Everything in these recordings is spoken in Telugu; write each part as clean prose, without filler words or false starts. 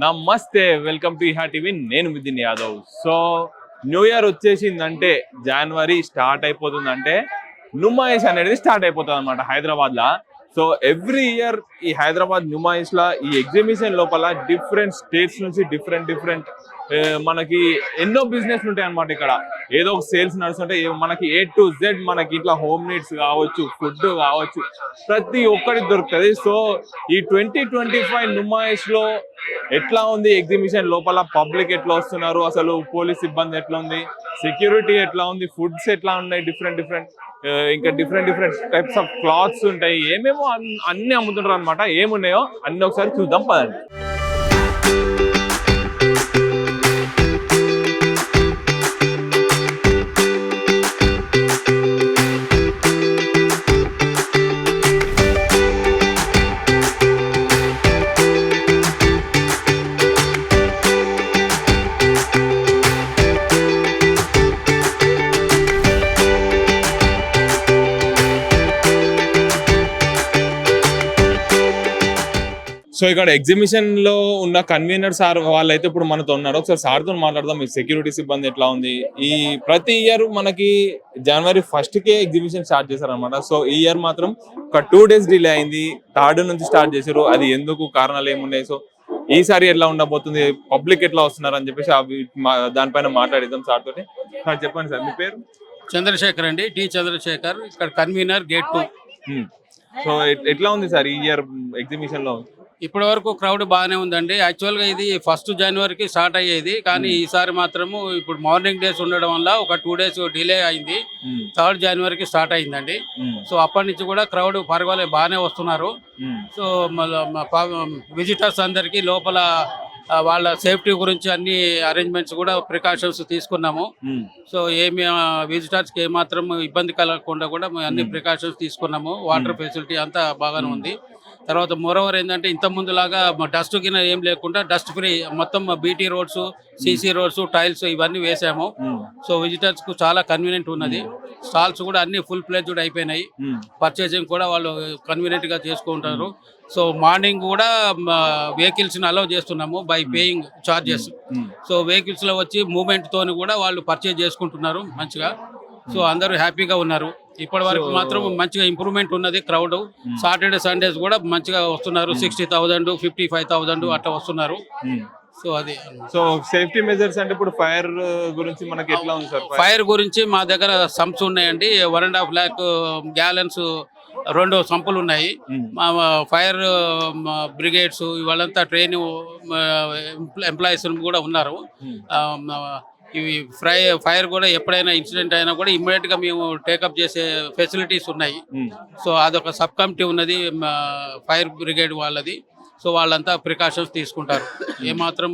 నమస్తే, వెల్కమ్ టు ఇహా టీవీ. నేను Mithun Yadav. So new year వచ్చేసిందంటే, జనవరి స్టార్ట్ అయిపోతుందంటే నుమాయిష్ అనేది స్టార్ట్ అయిపోతుంది అనమాట హైదరాబాద్ లా. సో ఎవ్రీ ఇయర్ ఈ హైదరాబాద్ నుమాయిష్ లా ఈ ఎగ్జిబిషన్ లోపల డిఫరెంట్ స్టేట్స్ నుంచి డిఫరెంట్ మనకి ఎన్నో బిజినెస్ ఉంటాయి అనమాట. ఇక్కడ ఏదో ఒక సేల్స్ నడుస్తుంటాయి. మనకి A to Z మనకి ఇట్లా హోమ్ నీడ్స్ కావచ్చు, ఫుడ్ కావచ్చు, ప్రతి ఒక్కటి దొరుకుతుంది. సో ఈ 2025 నుమాయిష్ లో ఎట్లా ఉంది ఎగ్జిబిషన్ లోపల, పబ్లిక్ ఎట్లా వస్తున్నారు, అసలు పోలీస్ సిబ్బంది ఎట్లా ఉంది, సెక్యూరిటీ ఎట్లా ఉంది, ఫుడ్స్ ఎట్లా ఉన్నాయి, డిఫరెంట్ ఇంకా డిఫరెంట్ టైప్స్ ఆఫ్ క్లాత్స్ ఉంటాయి, ఏమేమో అన్ని అమ్ముతుంటారు అనమాట. ఏమున్నాయో అన్ని ఒకసారి చూద్దాం పదండి. సో ఇక్కడ ఎగ్జిబిషన్ లో ఉన్న కన్వీనర్ సార్ వాళ్ళైతే ఇప్పుడు మనతో ఉన్నారు. ఒకసారి సార్తో మాట్లాడదాం. ఈ సెక్యూరిటీ సిబ్బంది ఎట్లా ఉంది. ఈ ప్రతి ఇయర్ మనకి జనవరి 1st కే ఎగ్జిబిషన్ స్టార్ట్ చేశారు అనమాట. సో ఈ ఇయర్ మాత్రం ఒక 2 days డిలే అయింది. 3rd నుంచి స్టార్ట్ చేశారు. అది ఎందుకు, కారణాలు ఏమున్నాయి, సో ఈసారి ఎట్లా ఉండబోతుంది, పబ్లిక్ ఎట్లా వస్తున్నారు అని చెప్పేసి అవి దానిపైన మాట్లాడిద్దాం సార్ తోటి. సార్ చెప్పండి సార్, మీ పేరు? చంద్రశేఖర్ అండి, టి చంద్రశేఖర్, ఇక్కడ కన్వీనర్, గేట్ 2. సో ఎట్లా ఉంది సార్ ఈ ఇయర్ ఎగ్జిబిషన్ లో? ఇప్పటి వరకు క్రౌడ్ బాగానే ఉందండి. యాక్చువల్గా ఇది 1st జనవరికి స్టార్ట్ అయ్యేది, కానీ ఈసారి మాత్రము ఇప్పుడు మార్నింగ్ డేస్ ఉండడం వల్ల ఒక 2 days డిలే అయింది. 3rd జనవరికి స్టార్ట్ అయిందండి. సో అప్పటి నుంచి కూడా క్రౌడ్ పర్వాలేదు, బాగానే వస్తున్నారు. సో విజిటర్స్ అందరికీ లోపల వాళ్ళ సేఫ్టీ గురించి అన్ని అరేంజ్మెంట్స్ కూడా ప్రికాషన్స్ తీసుకున్నాము. సో ఏమి విజిటర్స్కి ఏమాత్రం ఇబ్బంది కలగకుండా కూడా అన్ని ప్రికాషన్స్ తీసుకున్నాము. వాటర్ ఫెసిలిటీ అంతా బాగానే ఉంది. తర్వాత మోరోవర్ ఏంటంటే ఇంత ముందులాగా డస్ట్ కింద ఏం లేకుండా డస్ట్ ఫ్రీ మొత్తం BT roads, CC roads, tiles ఇవన్నీ వేసాము. సో విజిటర్స్ కు చాలా కన్వీనియంట్ ఉన్నది. స్టాల్స్ కూడా అన్ని ఫుల్ ప్లేజ్డ్ అయిపోయినాయి. పర్చేసింగ్ కూడా వాళ్ళు కన్వీనియంట్ గా చేసుకుంటారు. సో మార్నింగ్ కూడా వెహికల్స్ ని అలౌ చేస్తున్నాము by paying charges. So vehicles లో వచ్చి మూవ్మెంట్ తోని కూడా వాళ్ళు పర్చేజ్ చేసుకుంటున్నారు మంచిగా. సో అందరూ హ్యాపీగా ఉన్నారు. ఇప్పటి వరకు మాత్రం మంచిగా ఇంప్రూవ్మెంట్ ఉన్నది. క్రౌడ్ సాటర్డే సండేస్ కూడా మంచిగా వస్తున్నారు. 60,000, 55,000 అట్లా వస్తున్నారు. సో అది. సో సేఫ్టీ మెజర్స్ అంటే ఇప్పుడు ఫైర్ గురించి మనకి ఎట్లా ఉంది సార్? ఫైర్ గురించి మా దగ్గర సంప్స్ ఉన్నాయండి. 1.5 lakh gallons 2 సంపులు ఉన్నాయి. మా ఫైర్ బ్రిగేడ్స్ వాళ్ళంతా ట్రైన్ ఎంప్లాయీస్ కూడా ఉన్నారు. ఇవి ఫైర్ కూడా ఎప్పుడైనా ఇన్సిడెంట్ అయినా కూడా ఇమ్మీడియట్ గా మేము టేకప్ చేసే ఫెసిలిటీస్ ఉన్నాయి. సో అదొక సబ్ కమిటీ ఉన్నది ఫైర్ బ్రిగేడ్ వాళ్ళది. సో వాళ్ళంతా ప్రికాషన్స్ తీసుకుంటారు, ఏమాత్రం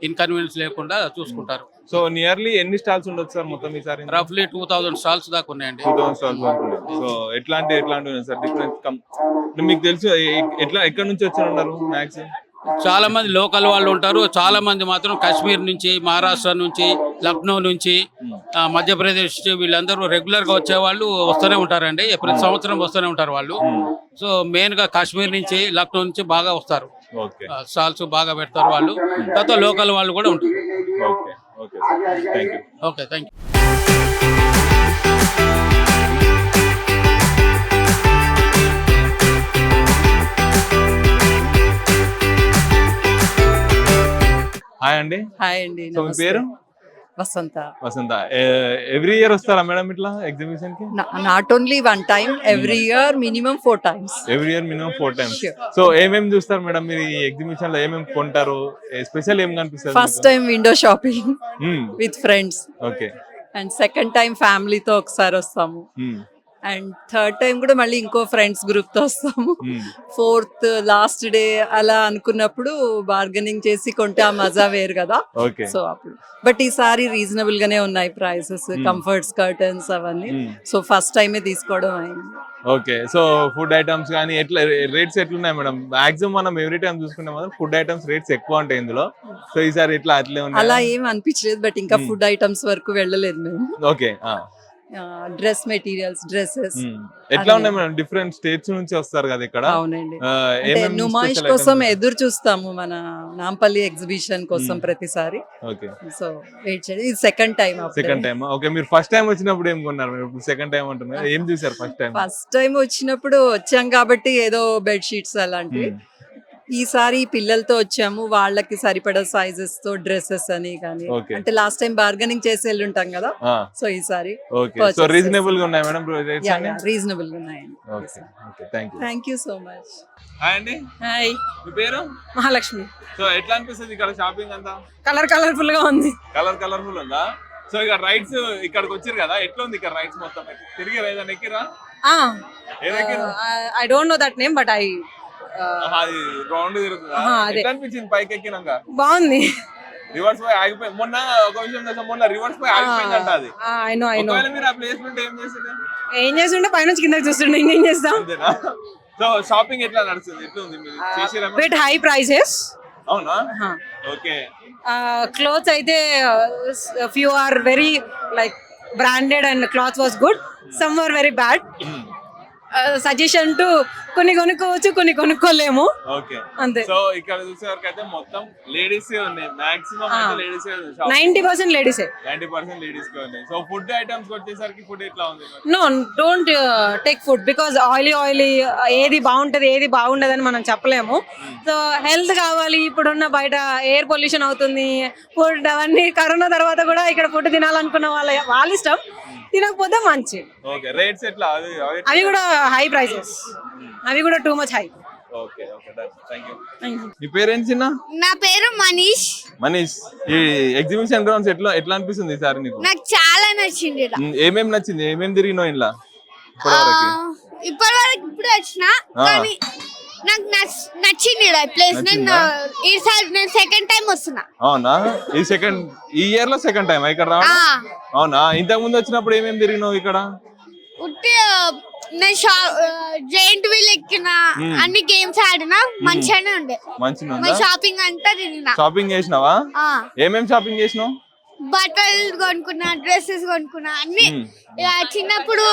ఇన్కన్వీనియన్స్ లేకుండా చూసుకుంటారు. సో నియర్లీ ఎన్ని స్టాల్స్ ఉండొచ్చు సార్ మొత్తం ఈసారి? రఫ్లీ 2000 స్టాల్స్ దాకా ఉన్నాయండి. 2000 స్టాల్స్. సో ఎట్లాంటి ఉన్నాయి సార్ డిఫరెంట్? మీకు తెలుసు ఎక్కడ నుంచి వచ్చి ఉన్నారు? మ్యాక్సిమం చాలా మంది లోకల్ వాళ్ళు ఉంటారు. చాలా మంది మాత్రం కాశ్మీర్ నుంచి, మహారాష్ట్ర నుంచి, లక్నో నుంచి, మధ్యప్రదేశ్ నుంచి వీళ్ళందరూ రెగ్యులర్ గా వచ్చే వాళ్ళు వస్తూనే ఉంటారండి. ప్రతి సంవత్సరం వస్తూనే ఉంటారు వాళ్ళు. సో మెయిన్ గా కాశ్మీర్ నుంచి, లక్నో నుంచి బాగా వస్తారు. స్టాల్స్ బాగా పెడతారు వాళ్ళు. తర్వాత లోకల్ వాళ్ళు కూడా ఉంటారు. Okay, thank you. హాయ్ అండి. హాయ్ అండి. సో మీ పేరు? వసంత. ఎవ్రీ ఇయర్ వస్తారా మేడం ఇట్లా ఎగ్జిబిషన్ కి? Not only 1 time, every year minimum 4 times. Every year minimum 4 times. So ఏమేమి చూస్తారు మేడం మీరు ఈ ఎగ్జిబిషన్ లో? ఏమేమి కొంటారు? స్పెషల్ ఏం కనిపిస్తుంది? First time window shopping with friends. Okay. And second time ఫ్యామిలీతో ఒకసారి వస్తాము. అండ్ థర్డ్ టైం కూడా మళ్ళీ ఇంకో ఫ్రెండ్స్ గ్రూప్ తో వస్తాము. 4th లాస్ట్ డే అలా అనుకున్నప్పుడు బార్గెనింగ్ చేసి కొంటే ఆ మజా వేరు కదా. సో అప్పుడు బట్ ఈసారి రీజనబుల్ గానే ఉన్నాయి ప్రైసెస్, కంఫర్ట్స్, కర్టన్స్ అవన్నీ. సో ఫస్ట్ టైమే తీసుకోవడం అయింది. ఓకే. సో ఫుడ్ ఐటమ్స్ కానీ ఎట్లా రేట్స్ ఎట్లున్నాయి మేడం? మాక్సిమం మనం ఎవ్రీ టైం చూసుకుంటే మాత్రం ఫుడ్ ఐటమ్స్ రేట్స్ ఎక్కువ ఉంటాయి ఇందులో. సో ఈసారి ఎట్లా అట్లే ఉన్నాయి? అలా ఏం అనిపించలేదు, బట్ ఇంకా ఫుడ్ ఐటమ్స్ వరకు వెళ్ళలేదు మేము. ఓకే. Dress materials, dresses. ఎట్లా ఉన్నాయి మేడం? డిఫరెంట్ స్టేట్స్ నుంచి వస్తారు కదా ఇక్కడ. అవునండి. ఆ, అంటే ఏమేం నుమాయిష్ special కోసం items? ఎదురు చూస్తాము మన నాంపల్లి ఎగ్జిబిషన్ కోసం ప్రతిసారి. ఓకే, సో వెయిట్ చేయండి, ఇది second time. Second time. Okay, మీరు ఫస్ట్ టైం వచ్చినప్పుడు ఏం కొన్నారు? మీరు ఇప్పుడు సెకండ్ టైం అంటున్నారు, ఏం చూసారు ఫస్ట్ టైం? ఫస్ట్ టైం వచ్చినప్పుడు వచ్చాం కాబట్టి ఏదో బెడ్షీట్స్ అలాంటివి. ఈసారి పిల్లలతో వచ్చాము, వాళ్ళకి సరిపడా సైజెస్ తో డ్రెస్సెస్ అని కానీ, Okay. అంటే లాస్ట్ టైం బార్గెనింగ్ చేసి వెళ్ళి ఉంటాం కదా, సో ఈసారి ఓకే, సో రీజనబుల్ గా ఉన్నాయి మేడం రేట్స్ అన్ని? రీజనబుల్ గా ఉన్నాయండి. Okay okay, thank you. Thank you so much. Hi అండి, హాయ్, మీ పేరు? మహాలక్ష్మి. సో ఎట్లా అనిపిస్తుంది ఇక్కడ షాపింగ్ అంతా? కలర్ఫుల్ గా ఉంది. కలర్ఫుల్ ఉందా? సో ఇక్కడ రైడ్స్ ఇక్కడికి వచ్చారు కదా, ఎట్లా ఉంది ఇక్కడ రైడ్స్ మొత్తం? తిరిగి ఏదైనా ఎక్కిరా? ఏదెక్కిరా? I don't know that name but I అది రౌండ్ తిరుగుతుందా? అదే. ఎట్లా అనిపించింది పైకి ఎక్కినాక? బాగుంది. రివర్స్ పోయి ఆగిపోయి, మొన్న ఒక విషయం తెలుసా, మొన్న రివర్స్ పోయి ఆగిపోయిందంట అది. ఐ నో ఒకవేళ మీరు ఆ ప్లేస్మెంట్ ఏం చేసిండే? ఏం చేస్తుండే, పైనుంచి కిందకి చూస్తుండే, ఇంకేం చేస్తాం. అంతేనా? సో షాపింగ్ ఎట్లా నడుస్తుంది? ఎట్లా ఉంది మీరు చేసిరా? But high prices. అవునా? ఓకే. క్లోత్స్ అయితే few are very like branded and cloth was good, some are very bad. Suggestion to కొన్ని కొనుక్కోవచ్చు, కొన్ని కొనుక్కోలేము, ఓకే. అంతే. సో ఇక్కడ చూసేవరకు అయితే మొత్తం లేడీస్ ఉన్నాయి, మాక్సిమం అయితే లేడీస్ 90% లేడీసే. 90% లేడీస్ ఉన్నాయి. సో ఫుడ్ ఐటమ్స్ వచ్చేసరికి ఫుడ్ ఎట్లా ఉంది? No, don't take food because oily ఏది బాగుంటది ఏది బాగుండదని మనం చెప్పలేము. సో హెల్త్ కావాలి, ఇప్పుడున్న బయట ఎయిర్ పొల్యూషన్ అవుతుంది, ఫుడ్ అవన్నీ. కరోనా తర్వాత కూడా ఇక్కడ ఫుడ్ తినాలనుకున్న వాళ్ళ ఇష్టం, తినకపోతే మంచి. ఓకే, రేట్స్ ఎట్లా? అవి కూడా హై ప్రైసెస్, అవి కూడా too much high. Okay okay, thank you. మీ పేరేంటి చిన్న? నా పేరు మనీష్. మనీష్, ఈ ఎగ్జిబిషన్ గ్రౌండ్స్ ఎట్లా అనిపిస్తుంది ఈసారి నీకు? నాకు చాలా నచ్చింది ఈడ. ఏమేం నచ్చింది? ఏమేం తిరిగినావు ఇంట్లో ఇప్పటివరకు ఇప్పుడు వచ్చిన, కానీ నాకు నచ్చింది ఈడ ప్లేస్. నేను ఈసారి నేను సెకండ్ టైం వస్తున్నా. అవునా? ఈ ఇయర్ లో సెకండ్ టైం ఇక్కడ రావడం? అవునా? ఇంతకు ముందు వచ్చినప్పుడు ఏమేమి తిరిగినావు ఇక్కడ? ఉట్టి నేను జైంట్ వీల్ ఎక్కిన, అన్ని గేమ్స్ ఆడినా, మంచిగానే ఉండే. మంచిగా షాపింగ్ అంతా తిరిగిన. షాపింగ్ చేసినావా? ఏమేం షాపింగ్ చేసినావు? బట్టలు కొనుక్కున్నా, డ్రెస్సెస్ కొనుక్కున్నా, అన్ని. చిన్నప్పుడు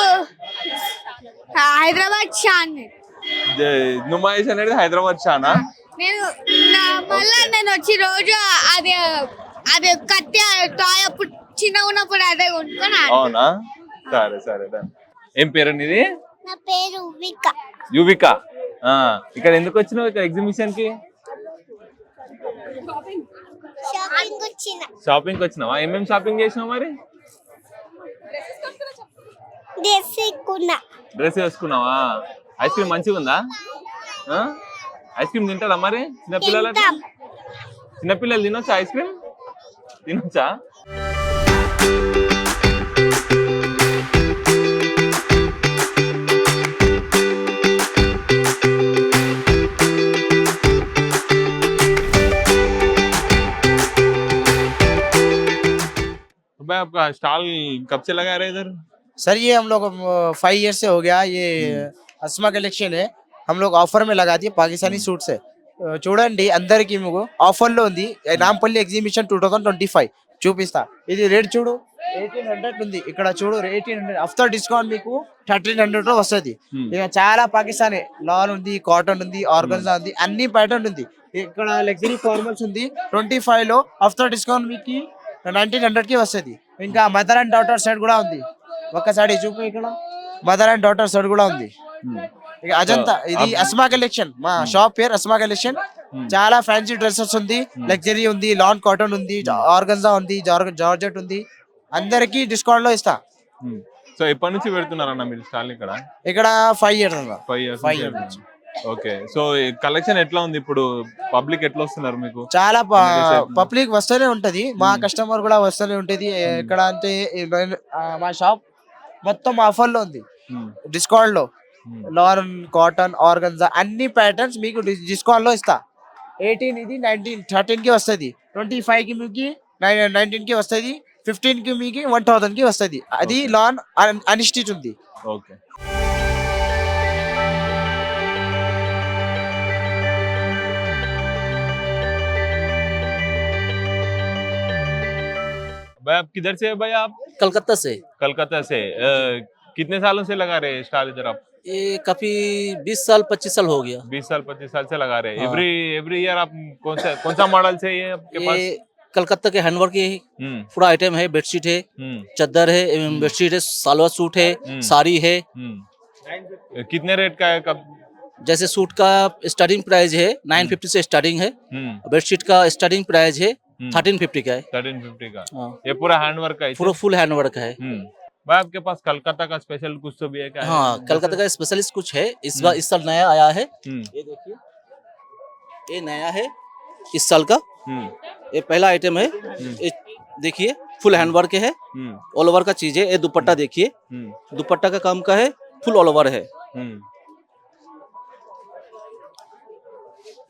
హైదరాబాద్ షాన్, నుమాయిష్ అనేది హైదరాబాద్ షానా? నేను మళ్ళా నేను వచ్చి రోజు అదే కత్తి టాయ్ అప్పుడు చిన్న ఉన్నప్పుడు అదే కొనుక్కొని. అవునా? సరే సరే. ఏం పేరు నీది? నా పేరు యువిక. యువిక, ఇక్కడ ఎందుకు వచ్చినావు ఇక్కడ ఎగ్జిబిషన్ కి? షాపింగ్ వచ్చినావా? ఏమేమి షాపింగ్ చేసినావు మరి? డ్రెస్ వేసుకున్నావా? ఐస్ క్రీమ్ మంచిగా ఉందా? ఐస్ క్రీమ్ తింటారా మరి? చిన్నపిల్లలు తినొచ్చా ఐస్ క్రీమ్? తినొచ్చా? भाई आपका स्टॉल कब से लगा रहे इधर? सर ये हम लोग 5 ईयर से हो गया। ये अस्मा कलेक्शन है, हम लोग ऑफर में लगा दिए पाकिस्तानी सूट से। చూడండి అందరికి మీకు ఆఫర్లో ఉంది నాంపల్లి ఎగ్జిబిషన్ 2025 చూపిస్తా. ఇది రేట్ చూడు 1800 ఉంది, ఇక్కడ చూడు 1800. ఆఫ్టర్ డిస్కౌంట్ మీకు 1300 లో వస్తుంది. ఇక చాలా పాకిస్తానీ లాన్ ఉంది, కాటన్ ఉంది, ఆర్గన్జా ఉంది, అన్ని ప్యాటర్న్ ఉంది. ఇక్కడ లగ్జరీ ఫార్మల్స్ ఉంది 25 లో. ఆఫ్టర్ డిస్కౌంట్ మీకు 1900 కి వస్తుంది. ఇంకా మదర్ అండ్ డాటర్ సెట్ కూడా ఉంది. ఒక్కసారి చూపు, ఇక్కడ మదర్ అండ్ డాటర్ సెట్ కూడా ఉంది. ఇక అజంతా ఇది అస్మా కలెక్షన్, మా షాప్ పేరు అస్మా కలెక్షన్. చాలా ఫ్యాన్సీ డ్రెస్సెస్ ఉంది, లగ్జరీ ఉంది, లాన్ కాటన్ ఉంది, ఆర్గన్జా ఉంది, జార్జెట్ ఉంది. అందరికి డిస్కౌంట్ లో ఇస్తా. సో ఎప్పటి నుంచి పెడుతున్నారన్న మీరు స్టాల్ ఇక్కడ? ఇక్కడ 5 years. 5 years. Okay, so collection ఎట్లా ఉంది ఇప్పుడు? పబ్లిక్ ఎట్లా వస్తున్నారు మీకు? చాలా పబ్లిక్ వస్తూనే ఉంటది, మా కస్టమర్ కూడా వస్తూనే ఉంటది. ఎక్కడ అంటే మా షాప్ మొత్తం ఆఫర్ లో ఉంది, డిస్కౌంట్ లో. లాన్ కాటన్ ఆర్గన్జా అన్ని ప్యాటర్న్స్ మీకు డిస్కౌంట్ లో ఇస్తా. 18 ఇది 19 13 కి వస్తుంది, 25 కి మీకు 19 కి వస్తుంది, 15 కి మీకు 1000 కి వస్తుంది. అది లాన్ అన్స్టిచ్ ఉంది. ఓకే. भाई आप किधर से है भाई? आप कलकत्ता से। कलकत्ता से। कितने सालों से लगा रहे हैं स्टाल इधर आप? ये काफी 20 साल 25 साल हो गया। 20 साल 25 साल से लगा रहे हैं। हाँ। एवरी ईयर आप कौन सा मॉडल से ये आपके पास? ये कलकत्ता के हैंडवर्क के हम्म पूरा आइटम है। बेडशीट है, हम्म चादर है, बेडशीट है, सालवा सूट है, साड़ी है। कितने रेट का है? कब? जैसे सूट का स्टार्टिंग प्राइस है 950 से स्टार्टिंग है। बेडशीट का स्टार्टिंग प्राइस है 1350 का है। 1350 का। हाँ। ये पूरा हैंडवर्क का है? पूरा फुल हैंडवर्क है। भाई आपके पास कलकत्ता का स्पेशल कुछ तो भी है क्या? हाँ, कलकत्ता का स्पेशलिस्ट कुछ है इस बार। इस साल नया आया है। ये देखिए, ये नया है इस साल का। ये पहला आइटम है। ये देखिए फुल हैंडवर्क है, ऑल ओवर का चीज है। ये दुपट्टा देखिए, दुपट्टा का काम का है, फुल ऑल ओवर है।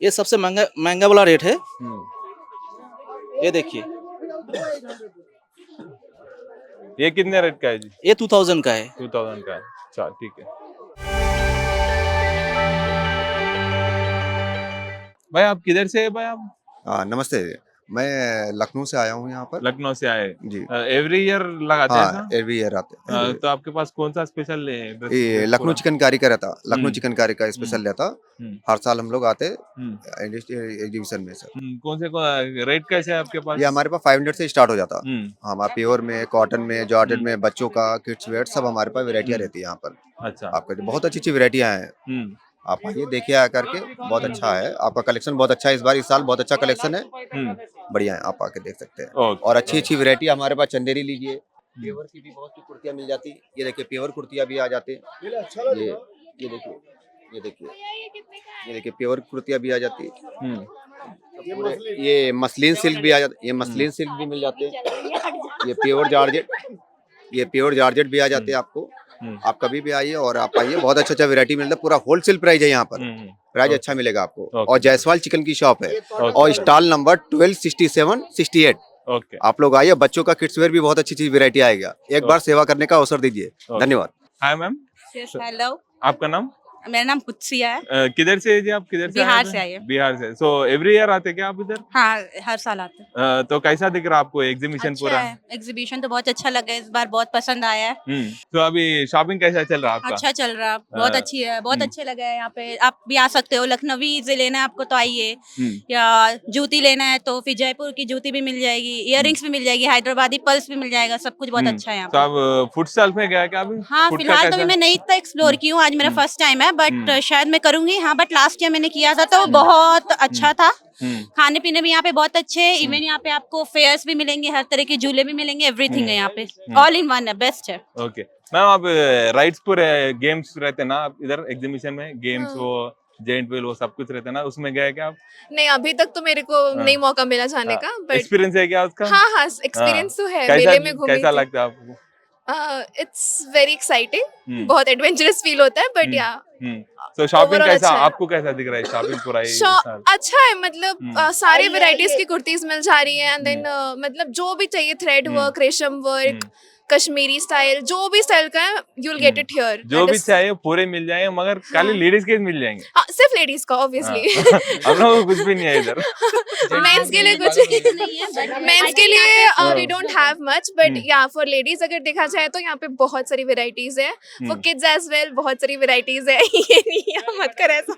ये सबसे महंगा वाला रेट है। ये देखिए, ये कितने रेट का है जी? ये 2000 का है। 2000 का है। अच्छा ठीक है। भाई आप किधर से है भाई आप? नमस्ते, मैं लखनऊ से आया हूँ यहाँ पर। लखनऊ से आए जी। एवरी ईयर लगाते हैं हाँ, एवरी ईयर आते हैं। तो आपके पास कौन सा स्पेशल है? ये लखनऊ चिकनकारी का रहता, लखनऊ चिकनकारी का स्पेशल रहता। हर साल हम लोग आते एग्जीबिशन में सर। कौन से रेट कैसे है आपके पास? ये हमारे पास 500 से स्टार्ट हो जाता। हमारे प्योर में, कॉटन में, जॉर्जेट में, बच्चों का किड्स वेयर सब हमारे पास वेराइटियाँ रहती है यहाँ पर। अच्छा। आपका बहुत अच्छी अच्छी वेराइटियाँ हैं। आप आइए देखिए आ करके, बहुत अच्छा है। आपका कलेक्शन बहुत अच्छा है इस बार, इस साल बहुत अच्छा कलेक्शन है। बढ़िया है, आप आके देख सकते हैं। और अच्छी अच्छी वैरायटी हमारे पास। चंदेरी लीजिए, प्योर की भी बहुत सी कुर्तियाँ मिल जाती। ये देखिए प्योर कुर्तियाँ भी आ जाते। ये देखिए, ये देखिए, ये देखिए प्योर कुर्तियाँ भी आ जाती। ये मसलिन सिल्क भी आ जाते, ये मसलिन सिल्क भी मिल जाते। ये प्योर जॉर्जेट, ये प्योर जॉर्जेट भी आ जाते हैं आपको। आप कभी भी आइए और आप आइए, बहुत अच्छा अच्छा वैरायटी मिलता है। पूरा होलसेल प्राइस है यहाँ पर, प्राइस अच्छा मिलेगा आपको। और जायसवाल चिकन की शॉप है और स्टॉल नंबर 1267-68। ओके, आप लोग आइए। बच्चों का किड्स वेयर भी बहुत अच्छी चीज वैरायटी आएगा। एक बार सेवा करने का अवसर दीजिए। धन्यवाद। हाय मैम, हेलो, आपका नाम? मेरा नाम कुत्सिया है। किधर से है जी आप? किधर से? बिहार से आए हैं। बिहार से। सो एवरी ईयर आते क्या आप इधर? हाँ, हर साल आते हैं। तो कैसा दिख रहा है आपको एग्जीबिशन पूरा? एग्जीबिशन तो बहुत अच्छा लगा, इस बार बहुत पसंद आया है। तो अभी शॉपिंग कैसा चल रहा है आपका? अच्छा चल रहा, बहुत अच्छी है, बहुत अच्छे लगे हैं यहाँ पे। आप भी आ सकते हो, लखनवी से लेना है आपको तो आइए, या जूती लेना है तो फिर जयपुर की जूती भी मिल जाएगी, इयररिंग्स भी मिल जाएगी, हैदराबादी पर्स भी मिल जाएगा, सब कुछ बहुत अच्छा है यहाँ तो पे। आप फूड स्टॉल पे गया क्या अभी? हाँ, Food का फिलहाल तो कैसा? मैं नहीं एक्सप्लोर की हूँ, आज मेरा फर्स्ट टाइम है, बट शायद मैं करूंगी। हाँ, बट लास्ट ईयर मैंने किया था तो बहुत अच्छा था। खाने पीने भी यहाँ पे बहुत अच्छे है। इवन यहाँ पे आपको फेयर्स भी मिलेंगे, हर तरह के झूले भी मिलेंगे, एवरीथिंग है यहाँ पे, ऑल इन वन है, बेस्ट है। ओके मैम, आप राइड्स पूरे गेम्स रहते ना आप इधर एग्जीबिशन में? गेम्स वो जेंट व्हील वो सब कुछ रहता है ना, उसमें गए क्या आप? नहीं, अभी तक तो मेरे को नहीं मौका मिला जाने का, बट एक्सपीरियंस है क्या उसका? हाँ हाँ, एक्सपीरियंस तो है। मेले में घूमी कैसा लगता है आपको? इट्स वेरी एक्साइटिंग, बहुत एडवेंचरस फील होता है, बट या तो शॉपिंग overall कैसा अच्छा है। आपको कैसा दिख रहा है शॉपिंग पूरा ये साल? अच्छा है, मतलब सारी वैरायटीज की कुर्तीज मिल जा रही है। एंड देन मतलब जो भी चाहिए, थ्रेड वर्क, रेशम वर्क, कश्मीरी स्टाइल, जो भी स्टाइल का है, you will get it here. जो भी चाहिए पूरे मिल जाएंगे, मगर खाली लेडीज के मिल जाएंगे। हाँ, सिर्फ लेडीज का ऑब्वियसली। हम लोग को कुछ भी नहीं है इधर। मेंस के लिए कुछ नहीं है, मेंस के लिए we don't have much, but या फॉर लेडीज अगर देखा जाए तो यहाँ पे बहुत सारी वेराइटीज है। फॉर किड्स एज वेल बहुत सारी वेराइटीज है। ये नहीं, मत कर ऐसा।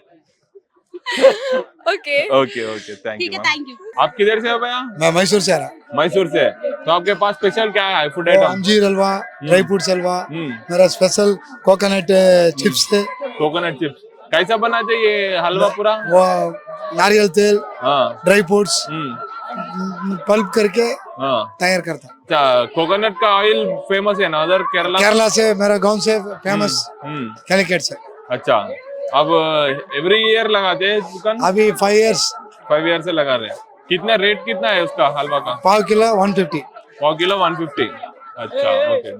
Okay okay okay, thank you. Thank you. आप किधर से हो भैया? मैं मैसूर से आ रहा। मैसूर से। तो आपके पास स्पेशल क्या है फूड आइटम? अंजीर हलवा, ड्राई फ्रूट्स हलवा, मेरा स्पेशल कोकोनट चिप्स है। कोकोनट चिप्स कैसा बनाते ये हलवा पूरा? वो नारियल तेल, हाँ, ड्राई फ्रूट्स पल्प करके हाँ तैयार करता। अच्छा, कोकोनट का ऑयल फेमस है ना उधर केरला? केरला से, मेरा गांव से फेमस, कैलिकट से। अच्छा, अब एवरी ईयर लगाते हैं दुकान? अभी 5 years। 5 ईयर से लगा रहे हैं। कितना रेट कितना है उसका हलवा का? 5 किलो 150। 5 किलो 150। अच्छा, ओके।